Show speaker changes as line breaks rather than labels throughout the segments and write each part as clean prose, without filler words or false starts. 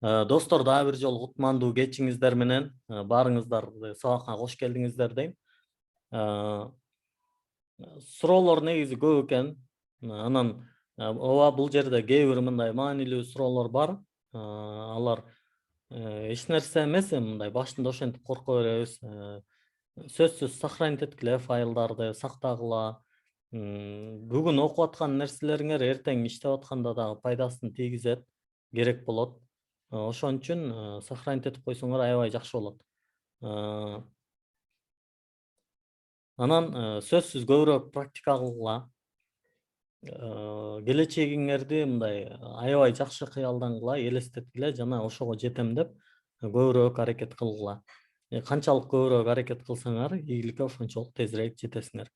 Достор, дагы бир жолу кутмандуу кечиңиздер менен баарыңыздар сабакка кош келдиңиздер дейм. Суроолор негизи көп экен. Анан ооба бул жерде кээ бир мындай маанилүү суроолор бар. Алар эч нерсе эмес, мындай башында ошентип корко беребиз. Сөзсүз сохранить эткиле, файлдарды сактагыла. Бүгүн окуп аткан нерселериңер эртең иштеп атканда дагы пайдасын тийгизет, керек болот. Ошон үчүн сохранить этип койсоңор аябай жакшы болот. Анан сөзсүз көбүрөөк практика кылгыла. Келечегиңерди мындай аябай жакшы кыялдангыла, элестеткиле жана ошого жетем деп көбүрөөк аракет кылгыла. Канчалык көбүрөөк аракет кылсаңар, ийгиликке ошончолук тезирээк жетесиңер.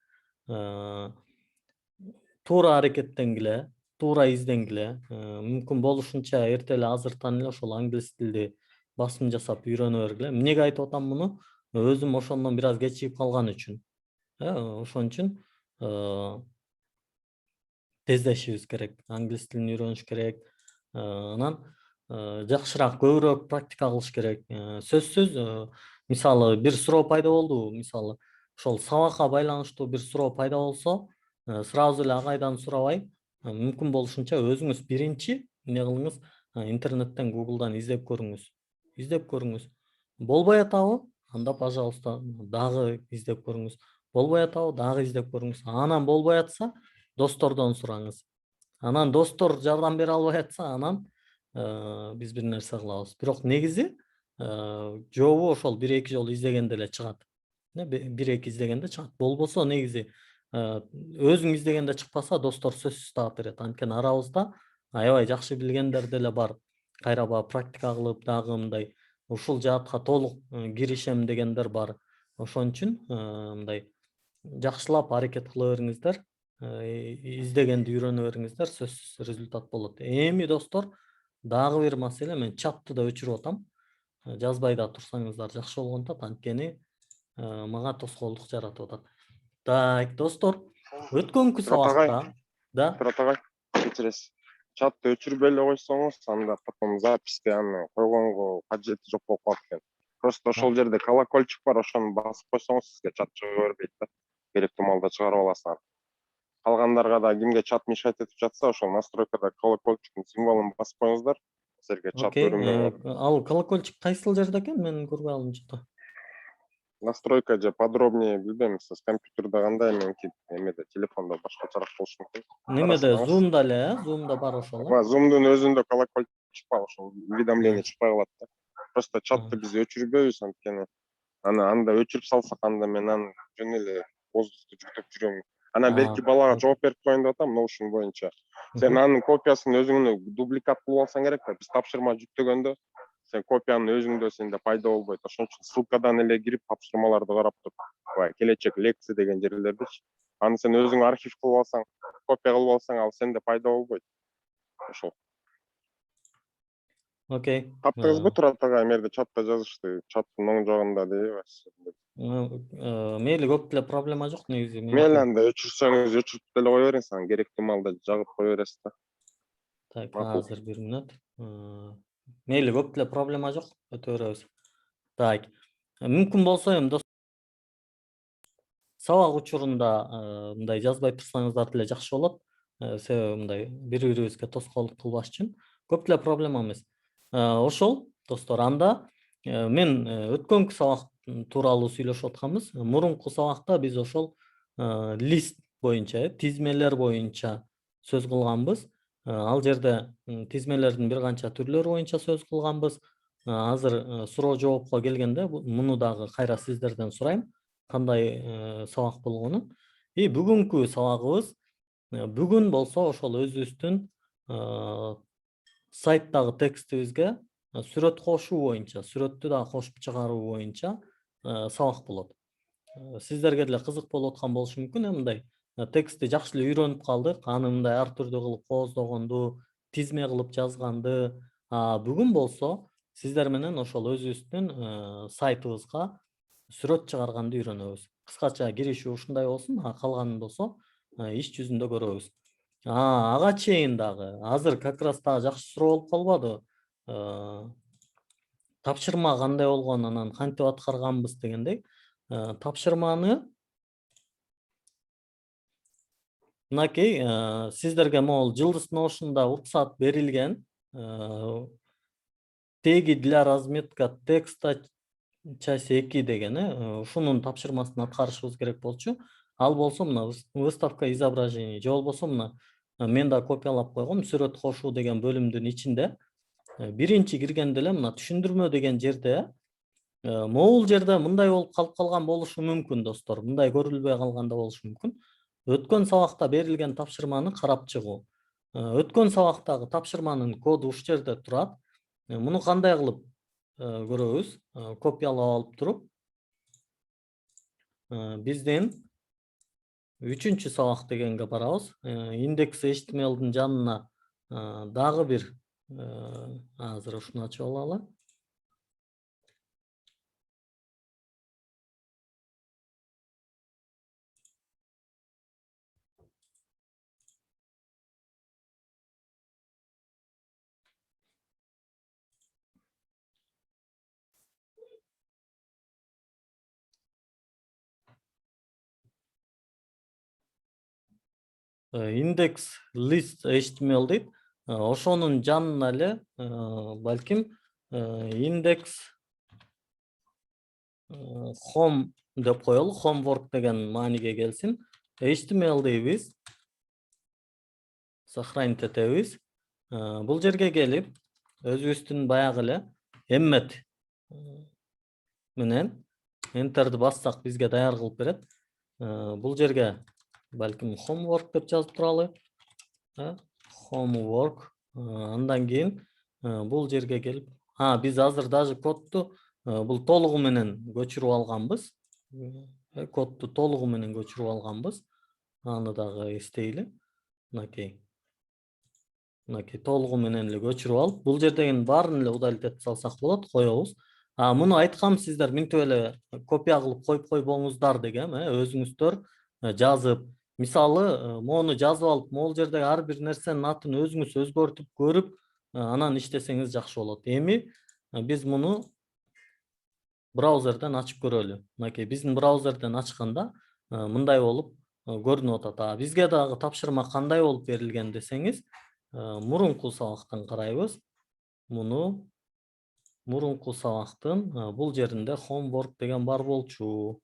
Туура аракеттенгиле, туура изденгиле. Мүмкүн болушунча эрте эле азыртан эле ошол англис тилди басым жасап үйрөнө бергиле. Эмнеге айтып атам муну? Өзүм ошондон бир аз кечигип калган үчүн. Ошон үчүн тездешибиз керек. Англис тилин үйрөнүш керек. Анан жакшыраак көбүрөөк практика кылыш керек. Сөзсүз мисалы бир суроо пайда болду. Мисалы ошол сабакка байланыштуу бир суроо пайда болсо, сразу эле агайдан сурабай, мүмкүн болушунча өзүңүз биринчи эмне кылыңыз, интернеттен, Google'дан издеп көрүңүз. Болбой атабы? Анда, пожалуйста, дагы издеп көрүңүз. Болбой атабы? Дагы издеп көрүңүз. Анан болбой атса, достордон сураңыз. Анан достор жардам бере албай атса, анан биз бир нерсе кылабыз. Бирок негизи жообу ошол 1-2 жолу издегенде эле чыгат. 1-2 издегенде чыгат. Болбосо негизи өзүң издегенде чыкпаса, достор сөзсүз таап берет. Анткени арабызда аябай жакшы билгендер деле бар. Кайра баа практика кылып, дагы мындай ушул жаатка толук киришем дегендер бар. Ошон үчүн мындай жакшылап аракет кыла бериңиздер, издегенди үйрөнө бериңиздер, сөзсүз результат болот. Эми достор, дагы бир маселе, мен чатты да өчүрүп атам. Жазбай да турсаңыздар жакшы болгон атат, анткени мага тоскоолдук жаратып атат. Так, достор, өткөнкү сабакта
Турат агай, кечиресиз. Чатты өчүрбөй эле койсоңуз, анда потом записьте аны койгонго кажети жок болуп калат экен. Просто ошол жерде колокольчик бар, ошону басып койсоңуз сизге чат чыга бербейт да. Керектүү маалда чыгарып аласыңар. Калгандарга да кимге чат мешать этип жатса, ошол настройкада колокольчиктин символун басып коюңуздар. Силерге чат көрүнбөй калат.
Ал колокольчик кайсыл жерде экен? Мен көрбөй алдым чата.
Настройка же подробнее билбейм, сиз компьютерде кандай, меники эмеде телефондо башкачараак болушу мүмкүн.
Немеде, Zoom'да эле, Zoom'да бар ошол.
Zoom'дун өзүндө колокольчик бар, ошол уведомление чыкпай калат да. Просто чатты биз өчүрбөйбүз, анткени анда өчүрүп салсак, анда мен аны жөн эле воздухту жүктөп жүрөм. Анан белки балага жооп берип коеюн деп атам, ушун боюнча. Сен анын копиясын өзүңө дубликат кылып алсаң керек да. Биз тапшырма жүктөгөндө сен копиянын өзүңдө сенде пайда болбойт. Ошон үчүн ссылкадан эле кирип тапшырмаларды карап туруп, келечек лекция деген жерлердичи. Аны сен өзүң архив кылып алсаң, копия кылып алсаң, ал сенде пайда болбойт. Ошол.
Окей.
Таптыңызбы Турат агай, эмерде чатта жазышты, чаттын оң жагында дейбиз.
Мейли, көп деле проблема жок негизи.
Мейли, анда өчүрсөңүз өчүрүп деле кое бериңиз, анан керектүү маалда жагып кое бересиз да.
Так, азыр бир мүнөт. Мейли, көп деле проблема жок, өтө беребиз. Так, мүмкүн болсо эми сабак учурунда мындай жазбай турсаңыздар деле жакшы болот. Себеби мындай бири-бирибизге тоскоолдук кылбаш үчүн көп деле проблема эмес. Ошол достор, анда мен өткөнкү сабак тууралуу сүйлөшүп атканбыз. Мурунку сабакта биз ошол лист боюнча, тизмелер боюнча сөз кылганбыз. Ал жерде тизмелердин бир канча түрлөрү боюнча сөз кылганбыз. Азыр суроо жоопко келгенде муну дагы кайра сиздерден сурайм, кандай сабак болгонун. Бүгүнкү сабагыбыз, бүгүн болсо ошол өзүбүздүн сайттагы текстибизге сүрөт кошуу боюнча, сүрөттү дагы кошуп чыгаруу боюнча сабак болот. Сиздерге деле кызык болуп аткан болушу мүмкүн. Мындай текстти жакшы эле үйрөнүп калдык. Аны мындай ар түрдүү кылып кооздогонду, тизме кылып жазганды. Бүгүн болсо сиздер менен ошол өзүбүздүн сайтыбызга сүрөт чыгарганды үйрөнөбүз. Кыскача киришүү ушундай болсун, калганын болсо иш жүзүндө көрөбүз. Ага чейин дагы азыр как раз дагы жакшы суроо болуп калбадыбы? тапшырма кандай болгон, анан кантип аткарганбыз дегендей, тапшырманы мынакей сиздерге могул Жылдыз Notion'да уруксат берилген. Теги для разметка текста часть 2 деген, ушунун тапшырмасын аткарышыбыз керек болчу. Ал болсо мына выставка изображений же болбосо мына мен да копиялап койгом, сүрөт кошуу деген бөлүмдүн ичинде биринчи киргенде эле мына түшүндүрмө деген жерде могул жерде мындай болуп калып калган болушу мүмкүн достор. Мындай көрүлбөй калган да болушу мүмкүн. Өткөн сабакта берилген тапшырманы карап чыгуу. Өткөн сабактагы тапшырманын коду ушул жерде турат. Муну кандай кылып көрөбүз? Копиялап алып туруп биздин 3-чү сабак дегенге барабыз. Индекс HTML'дин жанына дагы бир азыр ушуну ачып алалы. Индекс list HTML дейт. Ошонун жанына эле балким индекс home деп коелу, homework деген мааниге келсин. HTML дейбиз. Сохранить этебиз. Бул жерге келип, өзүбүздүн баягы эле emmet менен enter'ди бассак бизге даяр кылып берет. Бул жерге балким homework деп жазып туралы. Homework. Андан кийин бул жерге келип, биз азыр даже кодду бул толугу менен көчүрүп алганбыз. Кодду толугу менен көчүрүп алганбыз. Аны дагы эстейли. Мынакей толугу менен эле көчүрүп алып, бул жердегин баарын эле удалить этип салсак болот, коебуз. Муну айткам сиздер минтип эле копия кылып коюп койбоңуздар дегем, өзүңүздөр жазып, мисалы, мону жазып алып, могул жердеги ар бир нерсенин атын өзүңүз өзгөртүп көрүп, анан иштесеңиз жакшы болот. Эми биз муну браузерден ачып көрөлү. Мынакей биздин браузерден ачканда мындай болуп көрүнүп атат. Бизге дагы тапшырма кандай болуп берилген десеңиз, мурунку сабактан карайбыз. Муну мурунку сабактын бул жеринде homework деген бар болчу.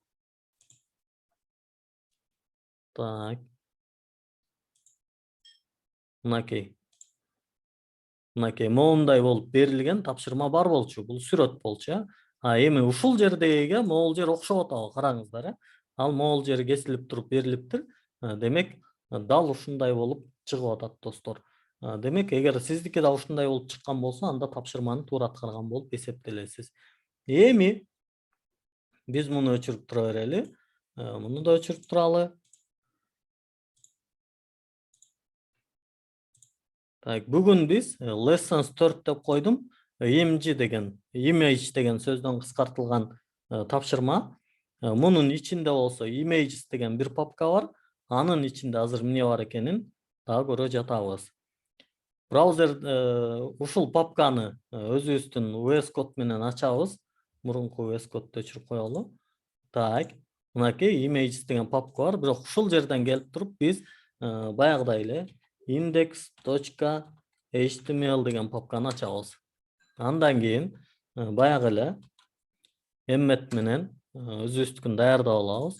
Так. Мынакей моундай болуп берилген тапшырма бар болчу. Бул сүрөт болчу. Эми ушул жердеге могул жер окшоп атабы, караңыздар. Ал могул жери кесилип туруп берилиптир. Демек, дал ушундай болуп чыгып атат достор. Демек, эгер сиздики да ушундай болуп чыккан болсо, анда тапшырманы туура аткарган болуп эсептелесиз. Эми биз муну өчүрүп тура берели. Муну да өчүрүп туралы. Так, бүгүн биз lessons 4 деп койдум. Image деген сөздөн кыскартылган тапшырма. Мунун ичинде болсо images деген бир папка бар. Анын ичинде азыр эмне бар экенин дагы көрө жатабыз. Браузер ушул папканы өзүбүздүн VS Code менен ачабыз. Мурунку VS Code'ду өчүрүп коелу. Так, мынакей images деген папка бар. Бирок ушул жерден келип туруп биз баягыдай эле index.html деген папканы ачабыз. Андан кийин баягы эле emmet менен өзүбүздүкүн даярдап алабыз.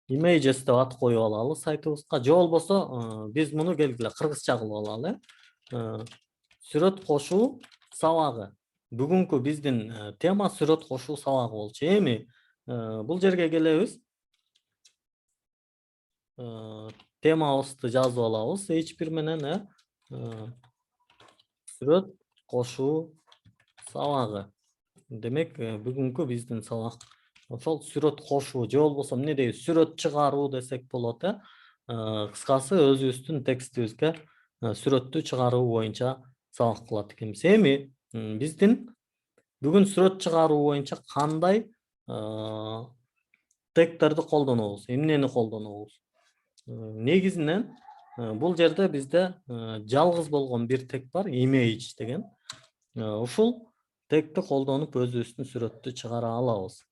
Images деп ат коюп алалы сайтыбызга. Же болбосо биз муну келгиле кыргызча кылып алалы. Сүрөт кошуу сабагы. Бүгүнкү биздин тема сүрөт кошуу сабагы болчу. Эми бул жерге келебиз. Темабызды жазып алабыз. H1 менен сүрөт кошуу сабагы. Демек, бүгүнкү биздин сабак ошол сүрөт кошуу же болбосо эмне дейбиз, сүрөт чыгаруу десек болот. Кыскасы өзүбүздүн текстибизге сүрөттү чыгаруу боюнча сабак кылат экенбиз. Эми биздин бүгүн сүрөт чыгаруу боюнча кандай тегтерди колдонобуз, эмнени колдонобуз? Негизинен Бул жерде бизде жалгыз болгон бир тег бар, image деген. Ушул тегти колдонуп өзүбүздүн сүрөттү чыгара алабыз.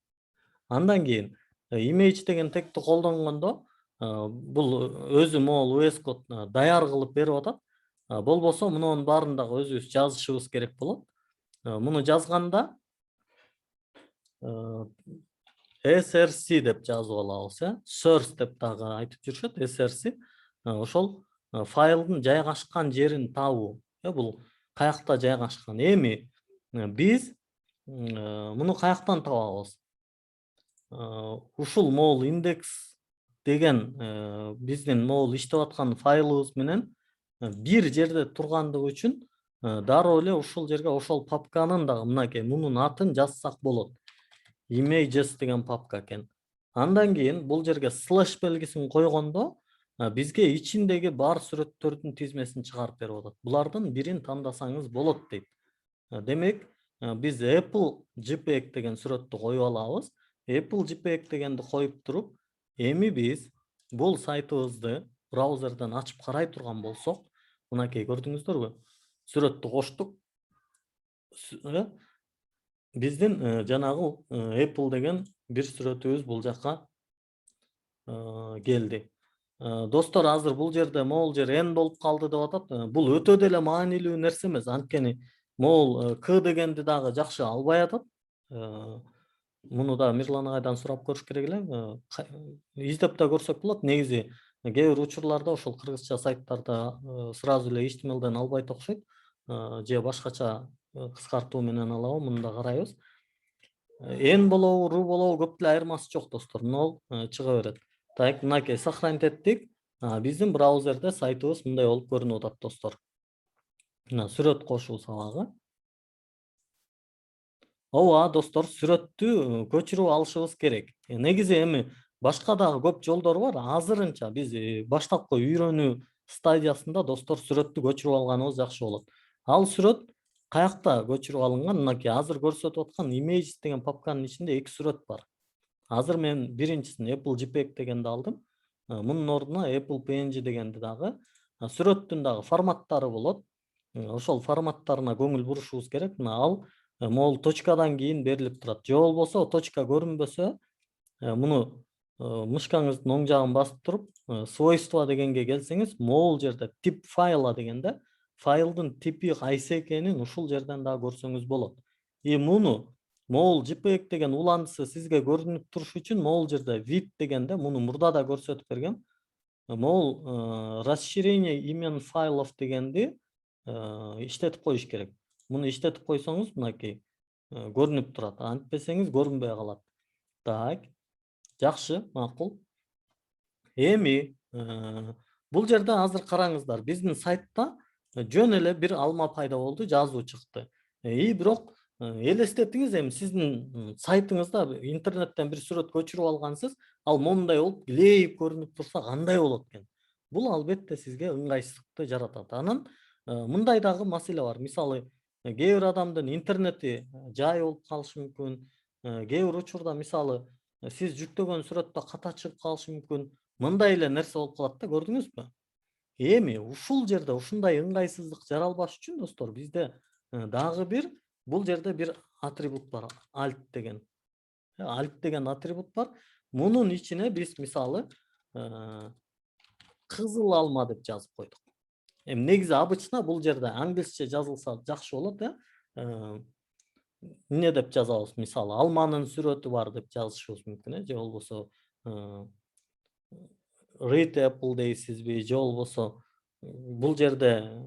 Андан кийин image деген тегти колдонгондо бул өзү могул VS Code даяр кылып берип атат. Болбосо мунун баарын дагы өзүбүз жазышыбыз керек болот. Муну жазганда src деп жазып алабыз, source деп дагы айтып жүрүшөт, src. Ошол файлдын жайгашкан жерин табуу. Бул каякта жайгашкан. Эми биз муну каяктан табабыз? Ушул могул индекс деген биздин могул иштеп аткан файлыбыз менен бир жерде тургандыгы үчүн дароо эле ушул жерге ошол папканын дагы мынакей мунун атын жазсак болот. Images деген папка экен. Андан кийин бул жерге слэш белгисин койгондо бизге ичиндеги бар сүрөттөрдүн тизмесин чыгарып берип атат. Булардын бирин тандасаңыз болот дейт. Демек, биз Apple JPEG деген сүрөттү коюп алабыз. Apple JPEG дегенди коюп туруп, эми биз бул сайтыбызды браузерден ачып карай турган болсок, мынакей көрдүңүздөрбү? Сүрөттү коштук. Биздин жанагы Apple деген бир сүрөтүбүз бул жака келди. Достор, азыр бул жерде могул жер n болуп калды деп атат. Бул өтө деле маанилүү нерсе эмес. Анткени могул k дегенди дагы жакшы албай атат. Муну да Мирлан агайдан сурап көрүш керек эле. Издеп да көрсөк болот. Негизи кээ бир учурларда ошол кыргызча сайттарда сразу эле HTML-ден албайт окшойт. Же башкача кыскартуу менен алабы, муну да карайбыз. N болобу, ru болобу көп деле айырмасы жок достор. Мына чыга берет. Так, мынакей сохранить эттик. Биздин браузерде сайтыбыз мындай болуп көрүнүп атат достор. Мына сүрөт кошуу сабагы. Ооба достор, сүрөттү көчүрүп алышыбыз керек. Негизи эми башка дагы көп жолдор бар. Азырынча биз баштапкы үйрөнүү стадиясында достор сүрөттү көчүрүп алганыбыз жакшы болот. Ал сүрөт каякта көчүрүп алынган? Мынакей азыр көрсөтүп аткан image деген папканын ичинде 2 сүрөт бар. Азыр мен биринчисин Apple JPEG дегенди алдым. Мунун ордуна Apple PNG дегенди дагы. Сүрөттүн дагы форматтары болот. Ошол форматтарына көңүл бурушубуз керек. Мына ал могул точкадан кийин берилип турат. Же болбосо точка көрүнбөсө, муну мышкаңыздын оң жагын басып туруп, свойства дегенге келсеңиз, могул жерде тип файла дегенде файлдын типи кайсы экенин ушул жерден дагы көрсөңүз болот. Муну могул JPEG деген уландысы сизге көрүнүп туруш үчүн могул жерде vip дегенде, муну мурда да көрсөтүп бергем. Могул расширение имен файлов дегенди иштетип коюш керек. Муну иштетип койсоңуз мынакей көрүнүп турат. Антпесеңиз көрүнбөй калат. Так, жакшы, макул. Эми бул жерде азыр караңыздар, биздин сайтта жөн эле бир алма пайда болду, жазуу чыкты. Бирок элестетиңиз, эми сиздин сайтыңызда интернеттен бир сүрөт көчүрүп алгансыз, ал момундай болуп лейип көрүнүп турса кандай болот экен? Бул албетте сизге ыңгайсыздыкты жаратат. Анан мындай дагы маселе бар. Мисалы, кээ бир адамдын интернети жай болуп калышы мүмкүн. Кээ бир учурда мисалы сиз жүктөгөн сүрөттө ката чыгып калышы мүмкүн. Мындай эле нерсе болуп калат да, көрдүңүзбү? Эми ушул жерде ушундай ыңгайсыздык жаралбаш үчүн достор, бизде дагы бир бул жерде бир атрибут бар, alt деген. Alt деген атрибут бар. Мунун ичине биз мисалы кызыл алма деп жазып койдук. Эми негизи обычно бул жерде англисче жазылса жакшы болот, эмне деп жазабыз? Мисалы, алманын сүрөтү бар деп жазышыбыз мүмкүн, же болбосо Red Apple дейсизби, же болбосо бул жерде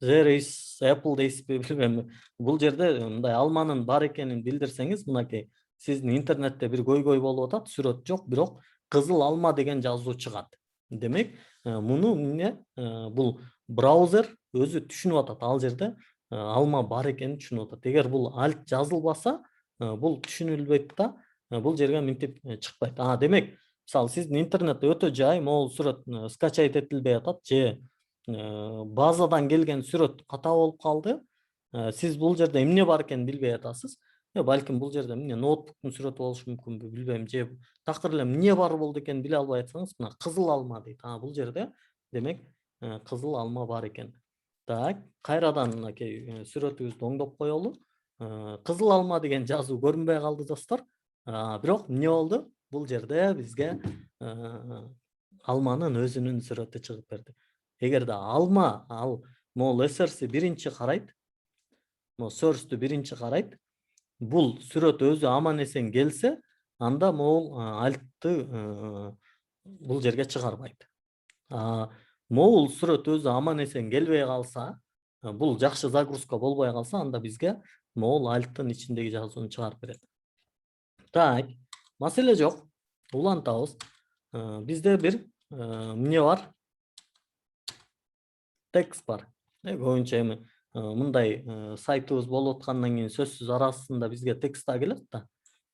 there is Apple дейсизби, билбейм. Бул жерде мындай алманын бар экенин билдирсеңиз, мынакей сиздин интернетте бир көйгөй болуп атат, сүрөт жок, бирок кызыл алма деген жазуу чыгат. Демек, муну эмне? Бул браузер өзү түшүнүп атат, ал жерде алма бар экенин түшүнүп атат. Эгер бул alt жазылбаса, бул түшүнүлбөйт да, бул жерге минтип чыкпайт. Демек, мисалы сиздин интернетте өтө жай могул сүрөт скачать этилбей атат, же базадан келген сүрөт ката болуп калды. Сиз бул жерде эмне бар экенин билбей атасыз. Балким бул жерде эмне ноутбуктун сүрөтү болушу мүмкүнбү, билбейм. Же такыр эле эмне бар болду экенин биле албай атсаңыз, мына кызыл алма дейт. Бул жерде Demek kızıl alma var eken. Так, кайрадан мынакей сүрөтүбүздү оңдоп коелу. Кызыл алма деген жазуу көрүнбөй калды достор. Бирок эмне болду? Бул жерде бизге алманын өзүнүн сүрөтү чыгып берди. Эгерде алма, могул SRC биринчи карайт, могу source'ту биринчи карайт, бул сүрөт өзү аман эсен келсе, анда могул альтты бул жерге чыгарбайт. Могул сүрөт өзү аман эсен келбей калса, бул жакшы загрузка болбой калса, анда бизге могул альттын ичиндеги жазууну чыгарып берет. Так, маселе жок. Улантабыз. Бизде бир эмне бар? Текст бар. Көбүнчө эми мындай сайтыбыз болуп аткандан кийин сөзсүз арасында бизге текст да келет да.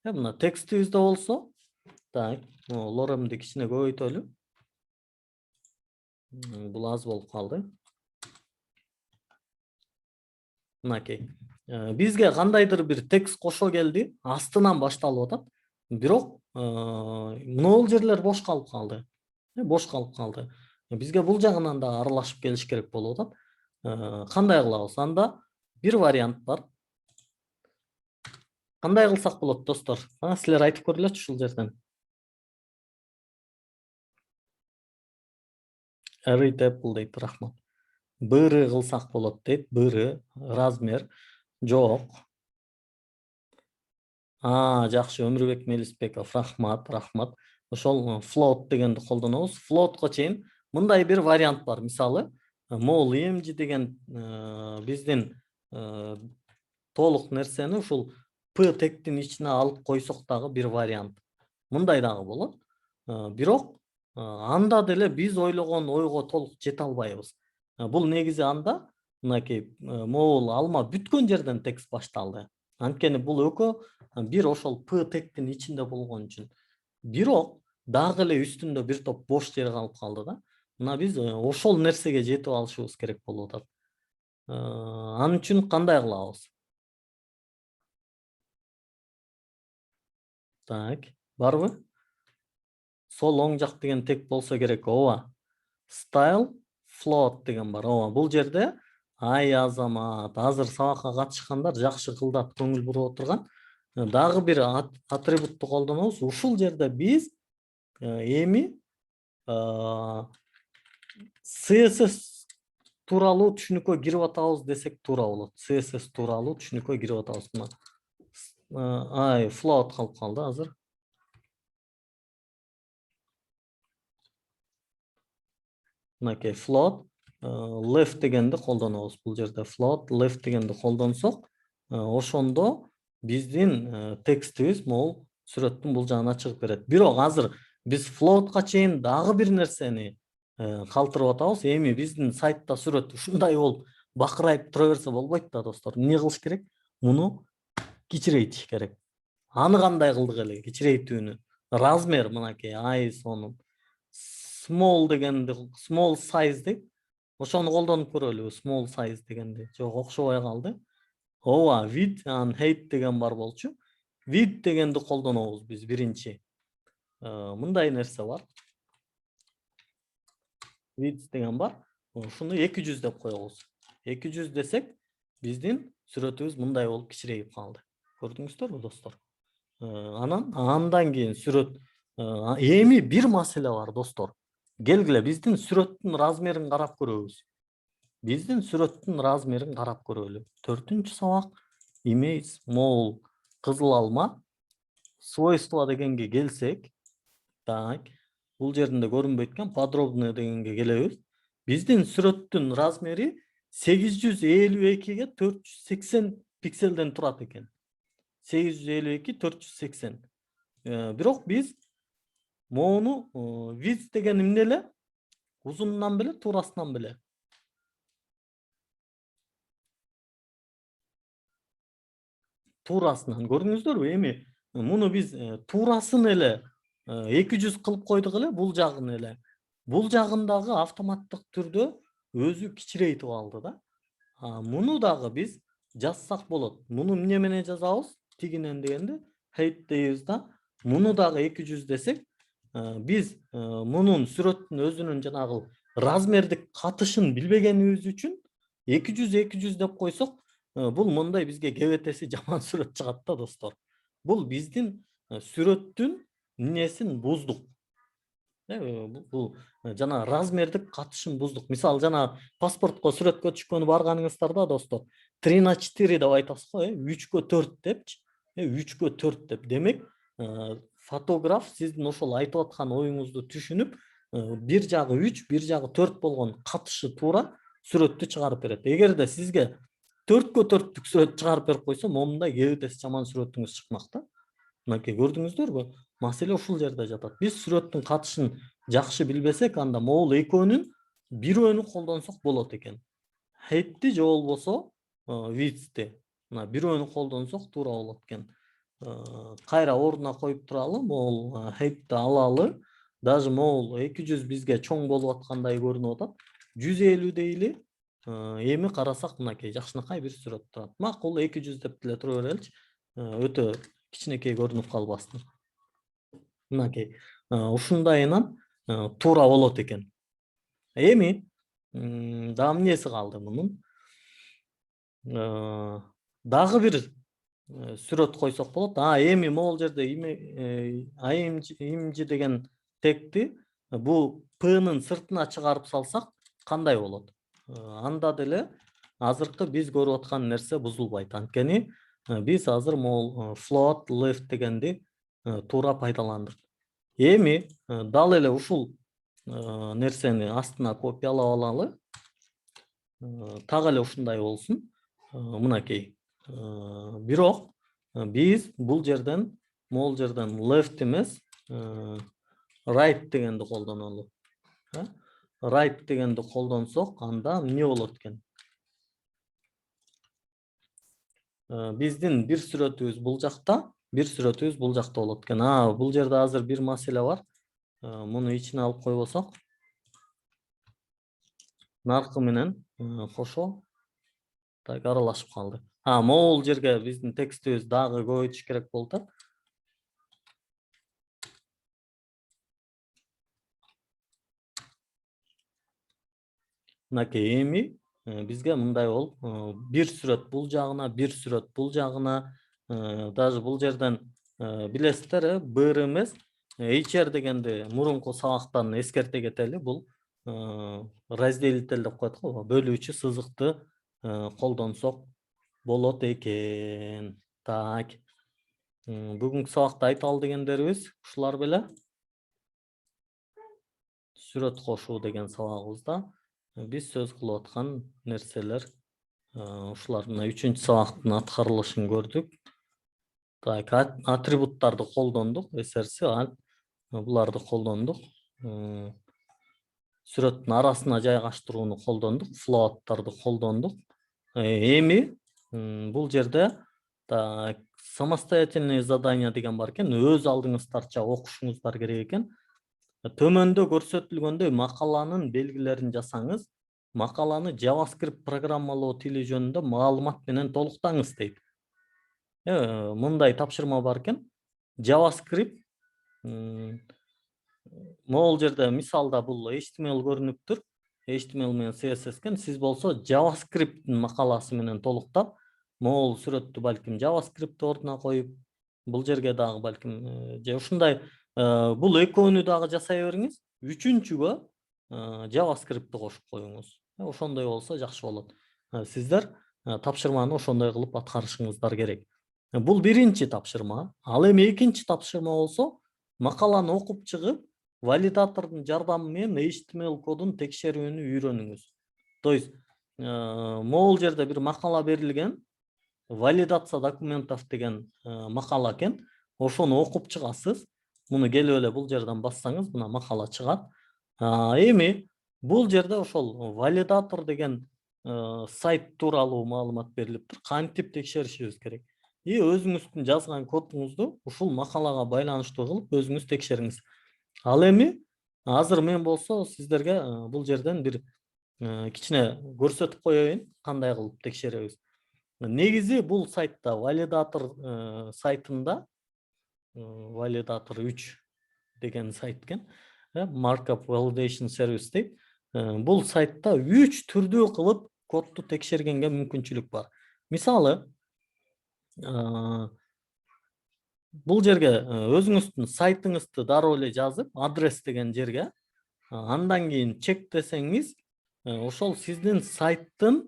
Мына текстибизде болсо, так, лоремди кичине көбөйтөлү. Бул аз болуп калды. Мынакей. Бизге кандайдыр бир текст кошо келди, астынан башталып атат. Бирок могул жерлер бош калып калды. Бош калып калды. Бизге бул жагынан да аралашып келиш керек болуп атат. Кандай кылабыз? Анда бир вариант бар. Кандай кылсак болот, достор? Силер айтып көрүлөчү ушул жерден. Read Apple дейт, рахмат. Быры кылсак болот дейт. Быры, размер жок. Жакшы, Өмүрбек Мелисбеков, рахмат. Ошол float дегенди колдонобуз. Floatко чейин мындай бир вариант бар. Мисалы, могул img деген биздин толук нерсени ушул p тегтин ичине алып койсок дагы бир вариант. Мындай дагы болот. Бирок анда деле биз ойлогон ойго толук жете албайбыз. Бул негизи анда мынакей могул алма бүткөн жерден текст башталды. Анткени бул экөө бир ошол p тегтин ичинде болгон үчүн. Бирок дагы эле үстүндө бир топ бош жер калып калды да. Мына биз ошол нерсеге жетип алышыбыз керек болуп атат. Анын үчүн кандай кылабыз? Так, барбы? Сол оң жак деген тек болсо керек. Ооба. Style float деген бар. Ооба, бул жерде ай азамат, азыр сабакка катышкандар жакшы кылдап көңүл буруп отурган. Дагы бир атрибутту колдонобуз. Ушул жерде биз эми CSS тууралуу түшүнүккө кирип атабыз десек туура болот. CSS тууралуу түшүнүккө кирип атабыз. Float калып калды азыр. Мынакей float left дегенди колдонобуз. Бул жерде float left дегенди колдонсок, ошондо биздин текстибиз могул сүрөттүн бул жагына чыгып берет. Бирок азыр биз floatка чейин дагы бир нерсени калтырып атабыз. Эми биздин сайтта сүрөт ушундай болуп бакырайып тура берсе болбойт да, достор. Эмне кылыш керек? Муну кичирейтиш керек. Аны кандай кылдык эле кичирейтүүнү? Размер мынакей ISO'нун small дегенди, small size деп, ошону колдонуп көрөлү, small size дегенди. Жок, окшобой калды. Ооба, width and height деген бар болчу. Width дегенди колдонобуз биз биринчи. Мындай нерсе бар. Width деген бар. Ушуну 200 деп коебуз. 200 десек, биздин сүрөтүбүз мындай болуп кичирейип калды. Көрдүңүздөрбү, достор? Андан кийин сүрөт эми бир маселе бар, достор. Келгиле, биздин сүрөттүн размерин карап көрөбүз. Биздин сүрөттүн размерин карап көрөлү. 4-чү сабак image могул кызыл алма свойство дегенге келсек, так, бул жеринде көрүнбөйт экен, подробный дегенге келебиз. Биздин сүрөттүн размери 852 ге 480 пикселден турат экен. 852 480. Бирок биз моуну width деген эмне эле? Узунунан беле, туурасынан беле? Туурасынан. Көрдүңүздөрбү? Эми муну биз туурасын эле 200 кылып койдук эле, бул жагын эле. Бул жагындагы автоматтык түрдө өзү кичирейтип алды да. Муну дагы биз жазсак болот. Муну эмне менен жазабыз? Тигинен дегенде height дейбиз да. Муну дагы 200 десек, биз мунун сүрөттүн өзүнүн жанагы размердик катышын билбегенибиз үчүн 200 деп койсок, бул мындай бизге ГВТ'си жаман сүрөт чыгат да достор. Бул биздин сүрөттүн эмнесин буздук. Бул жана размердик катышын буздук. Мисалы жана паспортко сүрөткө түшкөнү барганыңыздарда достор, 3x4 деп айтасыз го, 3x4 депчи. 3x4 деп. Демек, фотограф сиздин ошол айтып аткан оюңузду түшүнүп, бир жагы 3, бир жагы 4 болгон катышы туура сүрөттү чыгарып берет. Эгерде сизге 4x4 сүрөт чыгарып берип койсо, момундай ГВТ'си жаман сүрөтүңүз чыкмак да. Мынакей көрдүңүздөрбү? Маселе ушул жерде жатат. Биз сүрөттүн катышын жакшы билбесек, анда могул экөөнүн бирөөнү колдонсок болот экен. Height'ти же болбосо width'ти. Мына бирөөнү колдонсок туура болот экен. Кайра ордуна коюп туралы, могул height'ти алалы. Даже могул 200 бизге чоң болуп аткандай көрүнүп атат. 150 дейли. Эми карасак мынакей жакшынакай бир сүрөт турат. Макул 200 деп деле тура береличи. Өтө кичинекей көрүнүп калбасын. Мынакей ушундайынан туура болот экен. Эми дагы эмнеси калды мунун? Дагы бир сүрөт койсок болот. Эми могул жерде img деген тегти бул P'нын сыртына чыгарып салсак кандай болот? Анда деле азыркы биз көрүп аткан нерсе бузулбайт. Анткени биз азыр могул float left дегенди туура пайдаландык. Эми дал эле ушул нерсени астына копиялап алалы. Так эле ушундай болсун. Мынакей. Бирок биз бул жерден, могул жерден left эмес, right дегенди колдонолу. Right дегенди колдонсок, анда эмне болот экен? Биздин бир сүрөтүбүз бул жакта, бир сүрөтүбүз бул жакта болот экен. Бул жерде азыр бир маселе бар. Муну ичине алып койбосок, наркы менен кошо так аралашып калды. Могул жерге биздин текстибиз дагы көбөйтүш керек болуп атат. Мынакей эми бизге мындай болуп, бир сүрөт бул жагына, бир сүрөт бул жагына, даже бул жерден билесиздер, быр эмес, HR дегенди мурунку сабактан эскерте кетели. Бул разделитель деп коет го, бөлүүчү сызыкты колдонсок болот экен. Так. Бүгүнкү сабакта айталы дегендерибиз ушулар беле. Сүрөт кошуу деген сабагыбызда биз сөз кылып аткан нерселер ушулар. Мына 3-сабактын аткарылышын көрдүк. Так, атрибуттарды колдондук, SRC, буларды колдондук. Сүрөттүн арасына жайгаштырууну колдондук, float'тарды колдондук. Эми бул жерде самостоятельные задания деген бар экен. Өз алдыңыздарча окушуңуздар керек экен. Төмөндө көрсөтүлгөндөй макаланын белгилерин жасаңыз, макаланы JavaScript программалоо тили жөнүндө маалымат менен толуктаңыз дейт. Мындай тапшырма бар экен. JavaScript могул жерде мисалда бул HTML көрүнүптүр. HTML менен CSS экен. Сиз болсо JavaScript'ин макаласы менен толуктап, могул сүрөттү балким JavaScript ордуна коюп, бул жерге дагы балким же ушундай бул экөөнү дагы жасай бериңиз. Үчүнчүгө JavaScript'ти кошуп коюңуз. Ошондой болсо жакшы болот. Сиздер тапшырманы ошондой кылып аткарышыңыздар керек. Бул биринчи тапшырма. Ал эми экинчи тапшырма болсо, макаланы окуп чыгып, валидатордун жардамы менен HTML кодун текшерүүнү үйрөнүңүз. То есть могул жерде бир макала берилген, валидация документов деген макала экен. Ошону окуп чыгасыз. Муну келип эле бул жерден бассаңыз, мына макала чыгат. Эми бул жерде ошол валидатор деген сайт тууралуу маалымат берилиптир. Кантип текшеришибиз керек? Өзүңүздүн жазган кодуңузду ушул макалага байланыштуу кылып өзүңүз текшериңиз. Ал эми азыр мен болсо сиздерге бул жерден бир кичине көрсөтүп коеюн, кандай кылып текшеребиз. Негизи бул сайтта, валидатор сайтында, валидатор 3 деген сайт экен. Markup Validation Service дейт. Бул сайтта 3 түрдүү кылып кодду текшергенге мүмкүнчүлүк бар. Мисалы, бул жерге өзүңүздүн сайтыңызды дароо эле жазып, адрес деген жерге, андан кийин чек десеңиз, ошол сиздин сайттын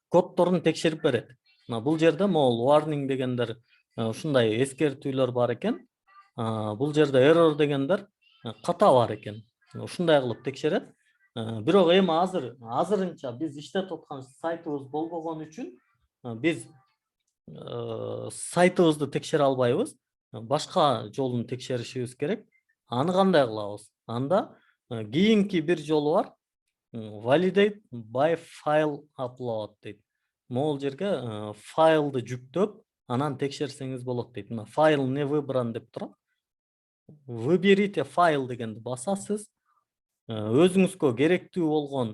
коддорун текшерип берет. Бул жерде могул warning дегендер ушундай эскертүүлөр бар экен. Бул жерде error дегендер ката бар экен. Ушундай кылып текшерет. Бирок эми азырынча биз иштеп аткан сайтыбыз болбогон үчүн биз сайтыбызды текшере албайбыз. Башка жолун текшеришибиз керек. Аны кандай кылабыз? Анда кийинки бир жолу бар. Validate by file upload дейт. Могул жерге файлды жүктөп, анан текшерсеңиз болот дейт. Мына файл не выбран деп турат. Выберите файл дегенди басасыз. Өзүңүзгө керектүү болгон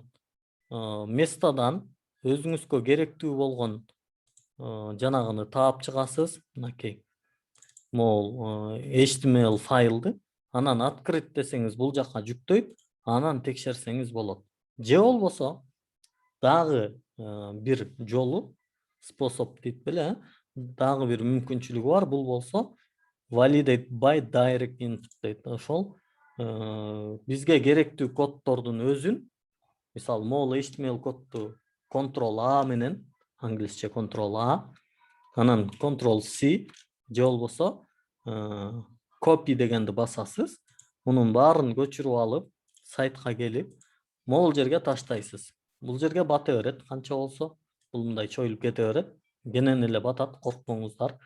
местадан өзүңүзгө керектүү болгон жанагыны таап чыгасыз. Мынакей. Могул HTML файлды анан открыть десеңиз бул жака жүктөйт, анан текшерсеңиз болот. Же болбосо дагы бир жолу, способ дейт беле, дагы бир мүмкүнчүлүгү бар. Бул болсо validate by direct input дейт. Ошол бизге керектүү коддордун өзүн, мисалы, могул HTML кодду Ctrl-A менен, англисче Ctrl-A, анан Ctrl-C, же болбосо copy дегенди басасыз. Мунун баарын көчүрүп алып, сайтка келип, могул жерге таштайсыз. Бул жерге бата берет, канча болсо, бул мындай чоюлуп кете берет. Кенен эле батат, коркпоңуздар.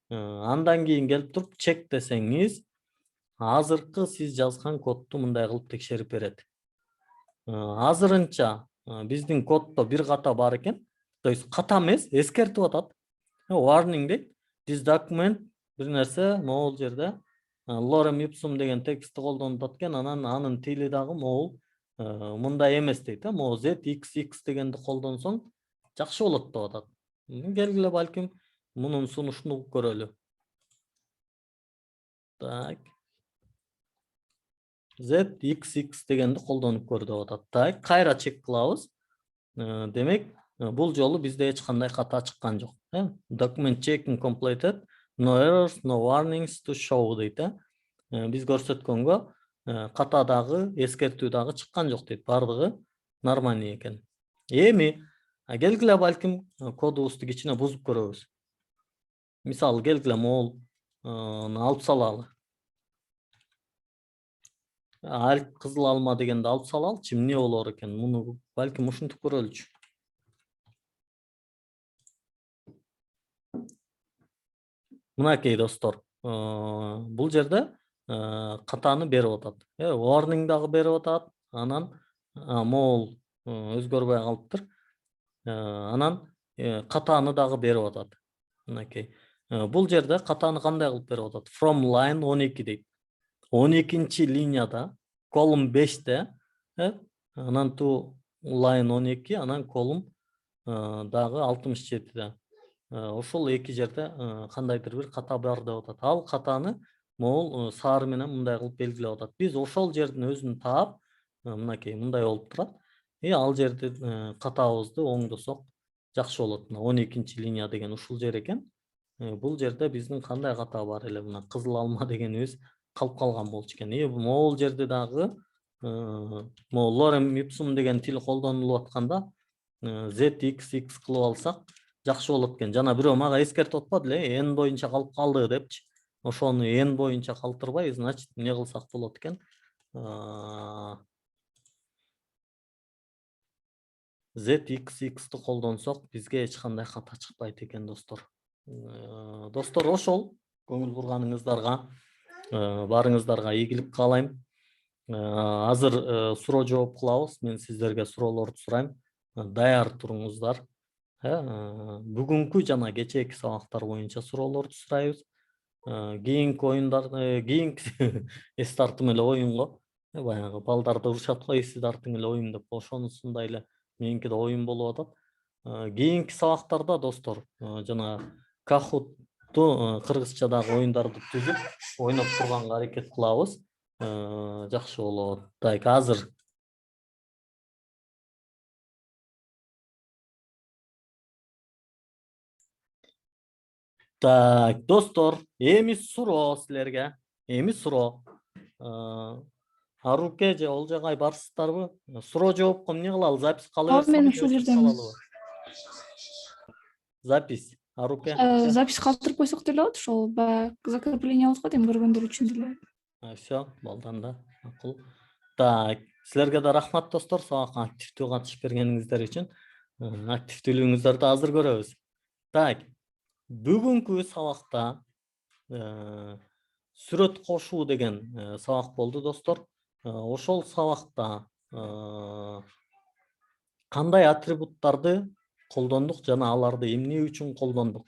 Андан кийин келип туруп чек десеңиз, азыркы сиз жазган кодду мындай кылып текшерип берет. Азырынча биздин коддо бир ката бар экен. То есть ката эмес, эскертип атат. Warning дейт. This document бир нерсе могул жерде lorem ipsum деген текстти колдонуп аткен, анан анын тили дагы могул мындай эмес дейт. Могул ZXX дегенди колдонсоң жакшы болот деп атат. Келгиле балким мунун сунушун угуп көрөлү. Так. ZXX дегенди колдонуп көр деп атат. Так, кайра чек кылабыз. Демек, бул жолу бизде эч кандай ката чыккан жок. Document checking completed. No errors, no warnings to show дейт. Биз көрсөткөнгө ката дагы, эскертүү дагы чыккан жок дейт. Бардыгы нормальный экен. Эми келгиле балким кодубузду кичине бузуп көрөбүз. Мисалы, келгиле могул алып салалы. Кызыл алма дегенди алып салалычы, эмне болор экен? Муну балким ушинтип көрөлүчү. Мынакей достор, бул жерде катаны берип атат. Warning дагы берип атат. Анан могул өзгөрбөй калыптыр. Анан катаны дагы берип атат. Мынакей. Бул жерде катаны кандай кылып берип атат? From line 12 дейт. 12-нчи линияда, колум 5-те, анан to line 12, анан колум дагы 67-де. Ошол эки жерде кандайдыр бир ката бар деп атат. Ал катаны могул сары менен мындай кылып белгилеп атат. Биз ошол жердин өзүн таап, мынакей мындай болуп турат. Ал жерде катабызды оңдосок жакшы болот. 12-нчи линия деген ушул жер экен. Бул жерде биздин кандай ката бар эле, мына кызыл алма дегенибиз калып калган болчу экен. Могул жерде дагы могул lorem ipsum деген тил колдонулуп атканда ZXX кылып алсак жакшы болот экен. Жана бирөө мага эскертип атпады эле, n боюнча калып калды депчи. Ошону n боюнча калтырбай, значит, эмне кылсак болот экен? ZXX-ті колдонсок бизге эч кандай ката чыкпайт экен, достор. Достор, ошол көңүл бурганыңыздарга, барыңыздарга ийгилик каалайм. Азыр суроо жооп кылабыз. Мен сиздерге суроолорду сурайм. Даяр туруңуздар. Бүгүнкү жана кечээки сабактар боюнча суроолорду сурайбыз. Кийинки оюндар, кийинки эс тартым эле оюнго, баягы балдарды урушат го, эси тартың эле оюн деп, ошонусундай эле меники да оюн болуп атат. Кийинки сабактарда, достор, жана Kahoot'ту кыргызчадагы оюндарды түзүп ойноп турганга аракет кылабыз. жакшы болот. Так, азыр так, достор, эми суроо силерге. Эми суроо. Аруке же Олжагай барсыздарбы? Суроо жоопко эмне кылалы? Запись кала
Ооба,
берсиңби
мен
же
ушул
өчүрүп
жердемин.
салалыбы? Запись. Аруке.
Запись калтырып койсок деле болот, ошол баягы закрепление болот го дейм, көргөндөр үчүн деле.
Все, балдан да. Макул. Так, силерге да рахмат достор, сабакка активдүү катышып бергениңиздер үчүн. Активдүүлүгүңүздөрдү азыр көрөбүз. Так, бүгүнкү сабакта сүрөт кошуу деген сабак болду достор. Ошол сабакта кандай атрибуттарды колдондук жана аларды эмне үчүн колдондук?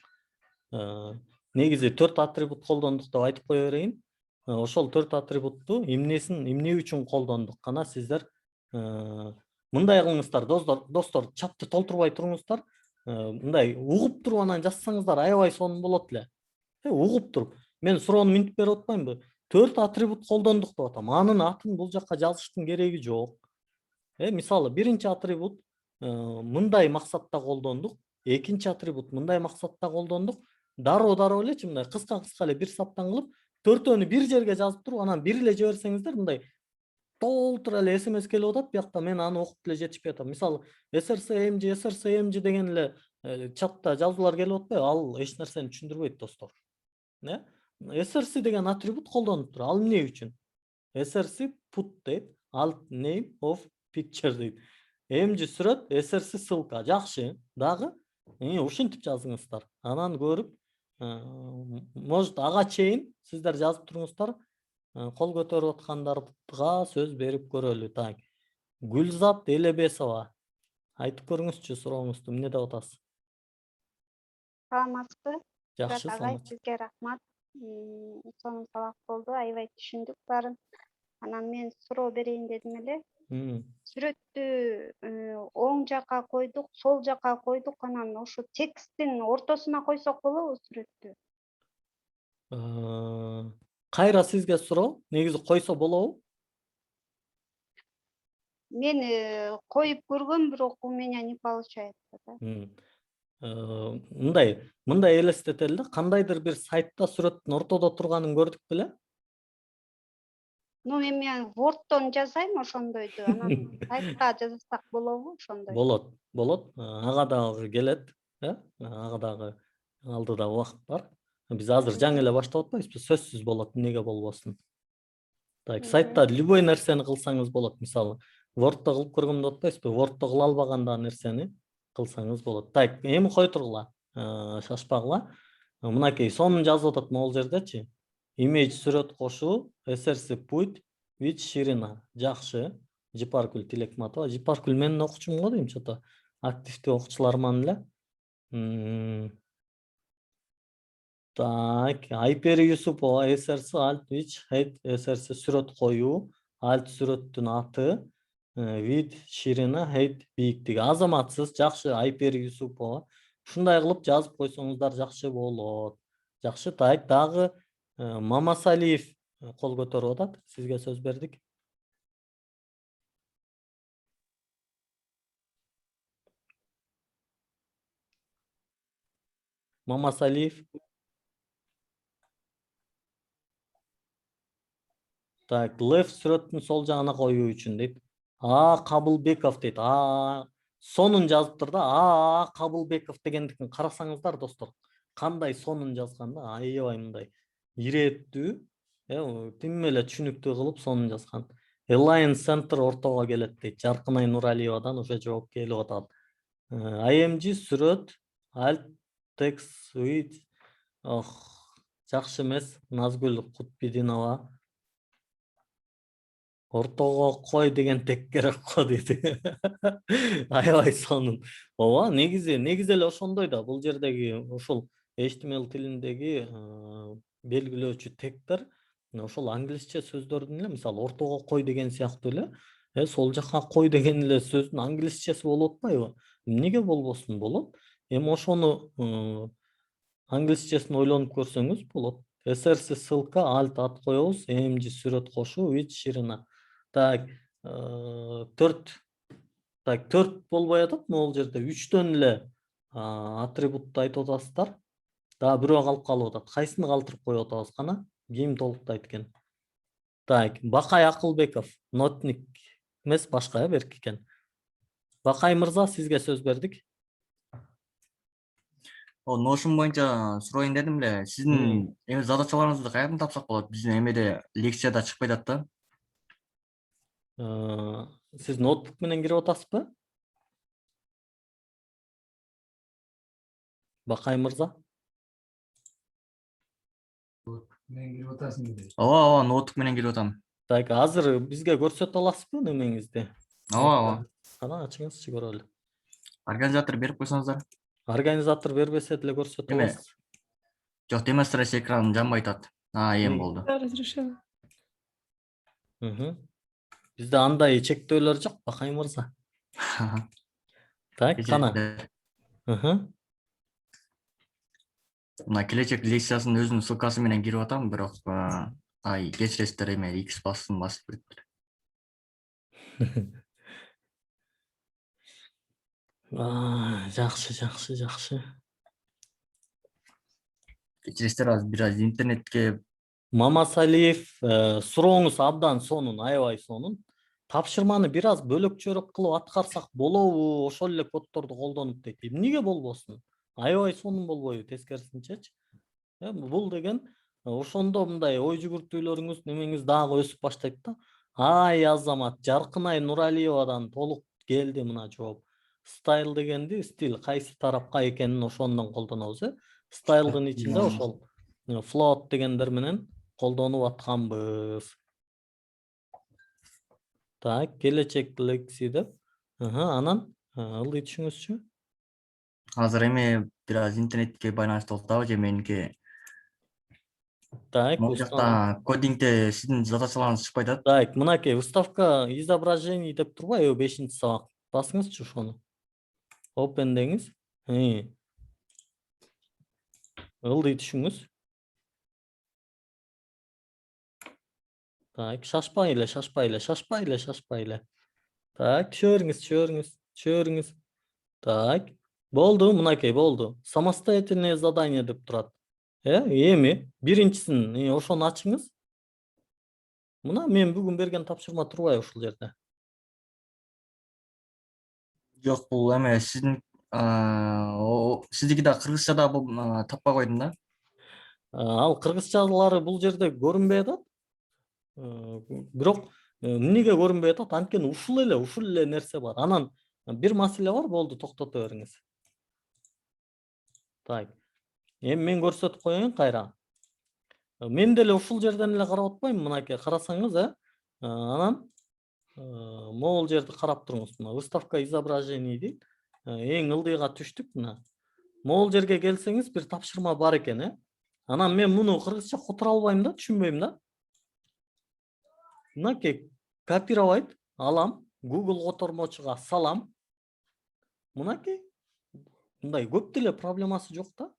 Негизи 4 атрибут колдондук деп айтып кое берейин. Ошол 4 атрибутту эмне үчүн колдондук? Кана сиздер мындай кылыңыздар достор, чатты толтурбай туруңуздар. Мындай угуп туруп анан жазсаңыздар аябай сонун болот эле. Угуп туруп. Мен суроону минтип берип атпаймынбы? 4 атрибут колдондук деп атам. Анын атын бул жакка жазыштын кереги жок. Мисалы, биринчи атрибут мындай максатта колдондук, экинчи атрибут мындай максатта колдондук. Дароо элечи мындай кыска эле бир саптан кылып, төртөөнү бир жерге жазып туруп, анан бир эле жиберсеңиздер, мындай толтура эле SMS келип атат, биякта мен аны окуп деле жетишпей атам. Мисалы, SRCMG деген эле чатта жазуулар келип атпайбы? Ал эч нерсени түшүндүрбөйт достор. SRC деген атрибут колдонуп тур. Ал эмне үчүн? SRC put дейт, alt name of picture дейт. MG сүрөт, SRC ссылка. Жакшы. Дагы ушинтип жазыңыздар. Анан көрүп, может ага чейин сиздер жазып туруңуздар. Кол көтөрүп аткандарға сөз берип көрөлү. Так. Гүлзат Элебесова. Айтып көрүңүзчү сурооңузду, эмне деп атасыз?
Саламатсызбы?
Жакшы,
Агай,
саламатчы.
сизге рахмат. Сонун сабак болду, аябай түшүндүк баарын. Анан мен суроо берейин дедим эле. Сүрөттү оң жакка койдук, сол жакка койдук, анан ошо тексттин ортосуна койсок болобу сүрөттү?
Кайра сизге суроо, негизи койсо болобу?
Мен коюп көргөм, бирок у меня не получается да.
Мындай элестетели да, кандайдыр бир сайтта сүрөттүн ортодо турганын көрдүк беле?
Ну, мен Wordтон жазайм ошондойду, анан сайтка жазсак болобу ошондой?
Болот. Ага дагы келет, ага дагы алдыда убакыт бар. Биз азыр жаңы эле баштап атпайбызбы? Сөзсүз болот, эмнеге болбосун. Так, сайтта любой нерсени кылсаңыз болот. Мисалы, Wordто кылып көргөм деп атпайсызбы? Wordто кыла албаган да нерсени кылсаңыз болот. Так, эми кой тургула. Шашпагыла. Мынакей сонун жазып атат могул жердечи. Image сүрөт кошуу, SRC put with Shirina. Жакшы. Жипаркүл Тилекматова. Жипаркүл менин окуучум го дейм, чото. Активдүү окуучуларман эле. Так, Айпери Юсупова, SRC alt which head SRC сүрөт коюу, alt сүрөттүн аты, with Shirina head бийиктиги. Азаматсыз, жакшы Айпери Юсупова. Ушундай кылып жазып койсоңуздар жакшы болот. Жакшы, так, дагы Мамасалиев кол көтөрүп атат. Сизге сөз бердик. Мамасалиев. Так, left сүрөттүн сол жагына коюу үчүн дейт. Кабылбеков дейт. Сонун жазыптыр да. Кабылбеков дегендикин карасаңыздар достор. Кандай сонун жазган да, аябай мындай ирээттүү, тим эле түшүнүктүү кылып сонун жазган. Alliance Center ортого келет дейт. Жаркынай Нуралиевадан уже жооп келип атат. IMG сүрөт alt text with жакшы эмес. Назгүл Кутбидинова. Ортого кой деген тек керек го дейт. Аябай сонун. Ооба, негизи эле ошондой да. Бул жердеги ошол HTML тилиндеги белгилөөчү тегдер ошол англисче сөздөрдүн эле, мисалы, ортого кой деген сыяктуу эле, сол жакка кой деген эле сөздүн англисчеси болуп атпайбы? Эмнеге болбосун? Болот. Эми ошону англисчесин ойлонуп көрсөңүз болот. SRC ссылка, alt ат коебуз, эмji сүрөт кошуу, with ширина. Так, 4 болбой атат, могул жерде 3төн эле атрибутту айтып атасыздар. Дагы бирөө калып калып атат. Кайсыны калтырып коюп атабыз кана? Ким толуктайт экен? Так, Бакай Акылбеков, нотник эмес, башка берки экен. Бакай мырза, сизге сөз бердик.
Notion боюнча сурайын дедим эле. Сиздин эми задачаларыңызды каерден тапсак болот? Биздин эмеде лекцияда чыкпай атат да.
Сиз ноутбук менен кирип атасызбы? Бакай мырза?
Ооба, ноутбук менен кирип атам.
Так, азыр бизге көрсөтө аласызбы немеңизди?
Ооба.
Кана ачыңызчы көрөлү.
Организатор берип койсоңуздар.
Организатор бербесе деле көрсөтө
Эме?
аласыз.
Жок, демонстрация экраны жанбай атат. Эми болду.
Разрешила.
Бизде андай чектөөлөр жок, Бакай мырза. Так, кана.
Мына келечек лекциясынын өзүнүн ссылкасы менен кирип атам, бирок кечиресиздер, эме X бассын басып кетиптир.
Жакшы.
Кечиресиздер, азыр бир аз интернетке
Мамасалиев, сурооңуз абдан сонун, аябай сонун. Тапшырманы бир аз бөлөкчөрөөк кылып аткарсак болобу, ошол эле коддорду колдонуп дейт. Эмнеге болбосун? Аябай сонун болбойбу, тескерисинчечи? Бул деген ошондо мындай ой жүгүртүүлөрүңүз, немеңиз дагы өсүп баштайт да. Ай Азамат, Жаркынай Нуралиевадан толук келди мына жооп. Стайл дегенди, стиль кайсы тарапка экенин ошондон колдонобуз, Стайлдын ичинде ошол float дегендер менен колдонуп атканбыз. Так, келечек лекси деп. Анан ылдый түшүңүзчү?
азыр эми бир аз интернетке байланыштуу болуп же меники.
Так,
Могул жакта кодингде сиздин задачаларыңыз чыкпай атат.
Так, мынакей выставка изображений деп турбайбы 5-чи сабак. Басыңызчы ошону. Open деңиз. Ылдый түшүңүз. Так, шашпай эле. Так, түшөрүңүз. Так, болду, мынакей болду. Самостоятельное задание деп турат. Эми биринчисин ошону ачыңыз. Мына мен бүгүн берген тапшырма турбайбы ушул жерде?
Жок, бул эме сиздин сиздики да кыргызчада бул таппай койдум да.
Ал кыргызчалары бул жерде көрүнбөй атат. Бирок эмнеге көрүнбөй атат? Анткени ушул эле нерсе бар. Анан бир маселе бар, болду, токтото бериңиз. Так. Эми мен көрсөтүп коеюн кайра. Мен деле ушул жерден эле карап атпайм, мынакей карасаңыз, анан могул жерди карап туруңуз. Мына выставка изображений дейт. Эң ылдыйга түштүк мына. Могул жерге келсеңиз бир тапшырма бар экен, Анан мен муну кыргызча которо албайм да, түшүнбөйм да. Мынакей копировать алам, Google котормочуга салам. Мынакей мындай көп деле проблемасы жок да.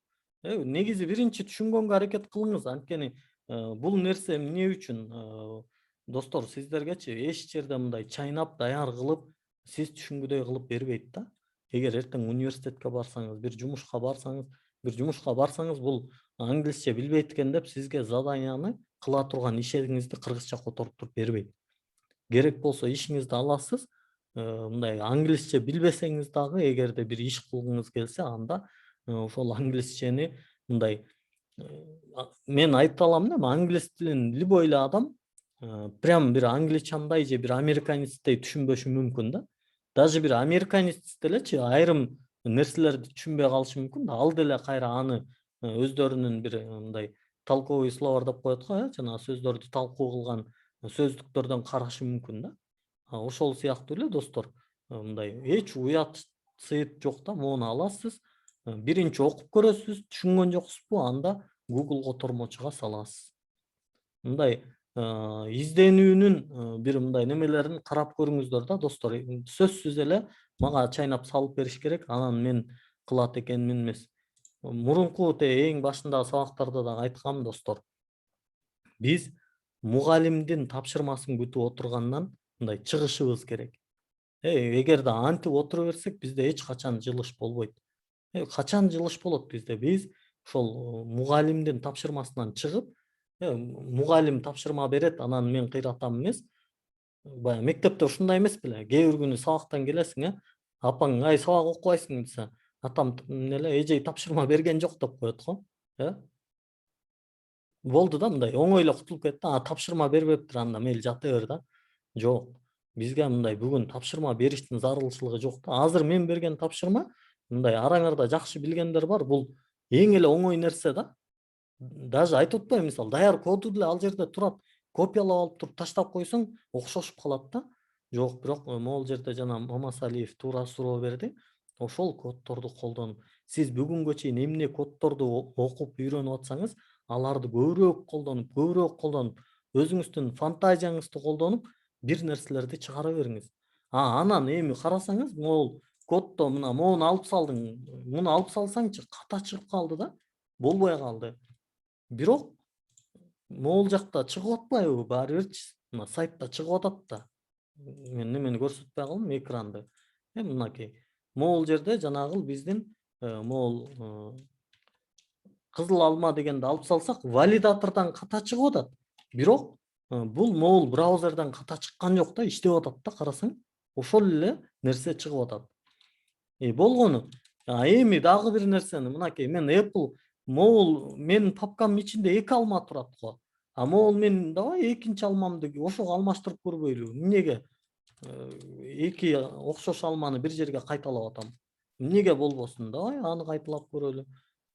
Негизи биринчи түшүнгөнгө аракет кылыңыз, анткени бул нерсе эмне үчүн? Достор, сиздергечи эч жерде мындай чайнап, даяр кылып, сиз түшүнгүдөй кылып бербейт да. Эгер эртең университетке барсаңыз, бир жумушка барсаңыз, бул англисче билбейт экен деп сизге заданияны кыла турган ишиңизди кыргызча которуп туруп бербейт. Керек болсо ишиңизди аласыз, мындай англисче билбесеңиз дагы, эгерде бир иш кылгыңыз келсе, анда ошол англисчени мындай мен айта алам да, англис тилин любой эле адам прям бир англичандай же бир американецтей түшүнбөшү мүмкүн да. Даже бир американец делечи айрым нерселерди түшүнбөй калышы мүмкүн да. Ал деле кайра аны өздөрүнүн бир мындай толковый словарь деп коет го, жана сөздөрдү талкуу кылган сөздүктөрдөн карашы мүмкүн да. Ошол сыяктуу эле достор, мындай эч уят сыйыт жок да. Мону аласыз, биринчи окуп көрөсүз, түшүнгөн жоксузбу, анда Google котормочуга саласыз. Мындай изденүүнүн бир мындай немелерин карап көрүңүздөр да, достор. Сөзсүз эле мага чайнап салып бериш керек, анан мен кылат экенмин эмес. Мурунку эң башындагы сабактарда да айткам, достор. Биз мугалимдин тапшырмасын күтүп отургандан мындай чыгышыбыз керек. Эгерде антип отура берсек, бизде эч качан жылыш болбойт. Качан жылыш болот бизде? Биз ошол мугалимдин тапшырмасынан чыгып, мугалим тапшырма берет, анан мен кыйратам эмес. Баягы мектепте ушундай эмес беле? Кээ бир күнү сабактан келесиң, апаң ай сабак окубайсың десе, атам эле эжей тапшырма берген жок деп коет го. Болду да мындай оңой эле кутулуп кетти. Тапшырма бербептир, анда мейли жата бер да. Жок. Бизге мындай бүгүн тапшырма бериштин зарылчылыгы жок да. Азыр мен берген тапшырма мындай араңарда жакшы билгендер бар. Бул эң эле оңой нерсе да. Даже айтып атпайбы, мисалы даяр коду деле ал жерде турат. Копиялап алып туруп таштап койсоң окшошуп калат да. Жок, бирок могул жерде жана Мамасалиев туура суроо берди. Ошол коддорду колдонуп, сиз бүгүнгө чейин эмне коддорду окуп үйрөнүп атсаңыз, аларды көбүрөөк колдонуп, өзүңүздүн фантазияңызды колдонуп, бир нерселерди чыгара бериңиз. Анан эми карасаңыз, могул коддо мына моуну алып салдың, муну алып салсаңчы ката чыгып калды да, болбой калды. Бирок могул жакта чыгып атпайбы баары бирчи? Мына сайтта чыгып атат да. Мен немени көрсөтпөй калдым, экранды. Мынакей. Могул жерде жанагыл биздин могул кызыл алма дегенди алып салсак, валидатордон ката чыгып атат. Бирок бул могул браузерден ката чыккан жок да, иштеп атат да, карасаң. Ошол эле нерсе чыгып атат. Болгону. Эми дагы бир нерсени мынакей, мен Apple могул менин папкамдын ичинде 2 алма турат го. Могул мен давай экинчи алмамды ошого алмаштырып көрбөйлү. Эмнеге 2 окшош алманы бир жерге кайталап атам? Эмнеге болбосун? Давай аны кайталап көрөлү.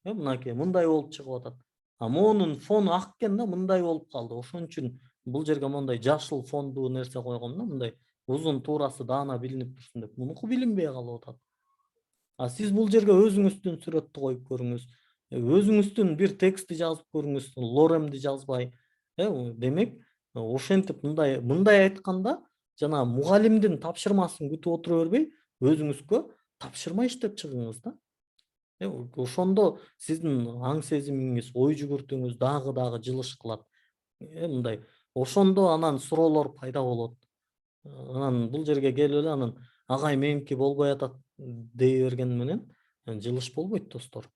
Мынакей мындай болуп чыгып атат. Моунун фону ак экен да, мындай болуп калды. Ошон үчүн бул жерге мондай жашыл фондуу нерсе койгом да, мындай узун туурасы даана билинип турсун деп. Мунуку билинбей калып атат. Сиз бул жерге өзүңүздүн сүрөттү коюп көрүңүз. Өзүңүздүн бир текстти жазып көрүңүз, лоремди жазбай. Демек, ошентип мындай айтканда, жана мугалимдин тапшырмасын күтүп отура бербей, өзүңүзгө тапшырма иштеп чыгыңыз да. Ошондо сиздин аң сезимиңиз, ой жүгүртүүңүз дагы жылыш кылат. Мындай. Ошондо анан суроолор пайда болот. Анан бул жерге келип эле анан агай меники болбой атат дей берген менен жылыш болбойт достор.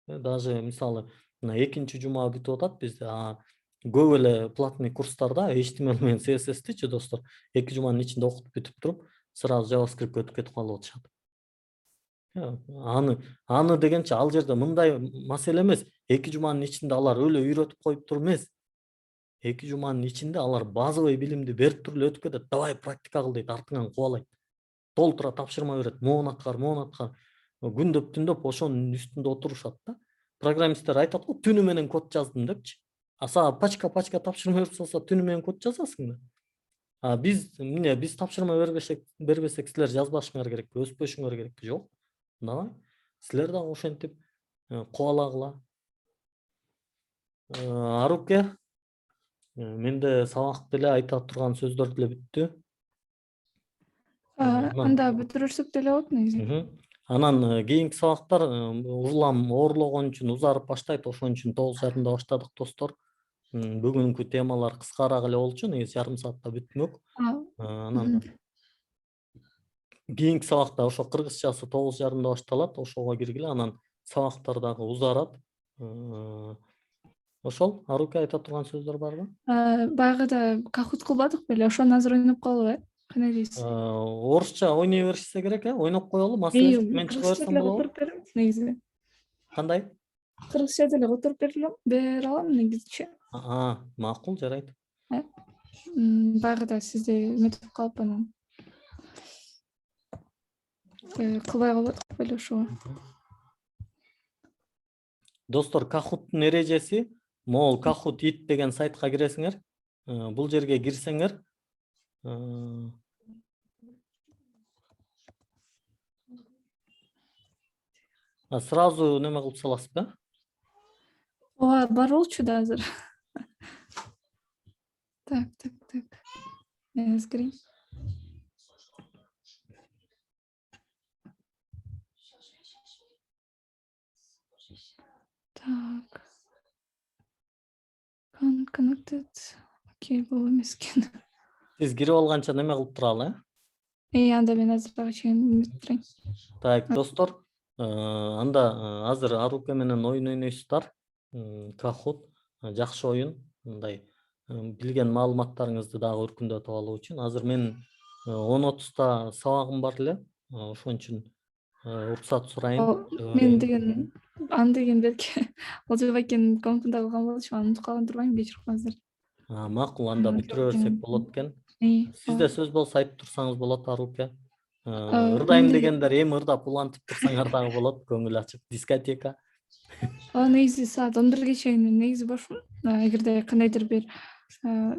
Даже мисалы мына экинчи жума бүтүп атат бизде. Көп эле платный курстарда HTML менен CSS'тичи достор 2 жуманын ичинде окутуп бүтүп туруп, сразу JavaScript'ке өтүп кетип калып атышат. Аны дегенче ал жерде мындай маселе эмес. 2 жуманын ичинде алар өлө үйрөтүп коюп туруп эмес. 2 жуманын ичинде алар базовый билимди берип туруп эле өтүп кетет. Давай практика кыл дейт, артыңан кубалайт. Толтура тапшырма берет. Моуну аткар. Күндөп-түндөп ошонун үстүндө отурушат да. Программисттер айтат го, түнү менен код жаздым депчи. Сага пачка тапшырма берип салса, түнү менен код жазасың да. Биз тапшырма бербесек силер жазбашыңар керекпи, өспөшүңөр керекпи? Жок. Давай. Силер дагы ошентип кубалагыла. Аруке, менде сабак деле айта турган сөздөр деле бүттү.
Анда бүтүрүрсүк деле болот негизи.
Анан кийинки сабактар улам оорлогон үчүн узарып баштайт. Ошон үчүн 9:30 баштадык достор. Бүгүнкү темалар кыскараак эле болчу, негизи жарым саатта бүтмөк. Анан кийинки сабакта ошо кыргызчасы 9:30 башталат, ошого киргиле, анан сабактар дагы узарат. Ошол, Аруке айта турган сөздөр барбы?
Баягыда Kahoot кылбадык беле, ошону азыр ойноп калалы, кандай дейсиз?
Орусча ойной беришсе керек, ойноп коелу, маселе жок. Мен чыга берсем болобу?
Которуп берем негизи.
Кандай?
Кыргызча деле которуп бере алам негизичи.
Макул, жарайт.
Баягыда сизди үмүтүп калып анан кылбай калбадык беле ошого.
Достор, Kahoot'тун эрежеси, могул Kahoot it деген сайтка киресиңер. Бул жерге кирсеңер, сразу неме кылып саласызбы?
Ооба, бар болчу да азыр. Так. Мен өзгөрөйүн. Так. Connected. Окей, бул эмес экен.
Сиз кирип алганча неме кылып туралы,
Анда мен азыркыга чейин үмүт турайын.
Так, достор, анда азыр Арука менен оюн ойнойсуздар. Kahoot жакшы оюн. Мындай билген маалыматтарыңызды дагы өркүндөтүп алуу үчүн. Азыр менин 10:30 сабагым бар эле. Ошон үчүн уруксат сурайын.
Мен деген аны деген белки Олжобай экен комнатада калган болчу, аны унутуп калган турбайбы, кечирип коюңуздар.
Макул, анда бүтүрө берсек болот экен. Сизде сөз болсо айтып турсаңыз болот, Арука. Ырдайм дегендер эми ырдап улантып турсаңар дагы болот, көңүл ачып. Дискотека.
Негизи саат 11ге чейин негизи бошмун. Эгерде кандайдыр бир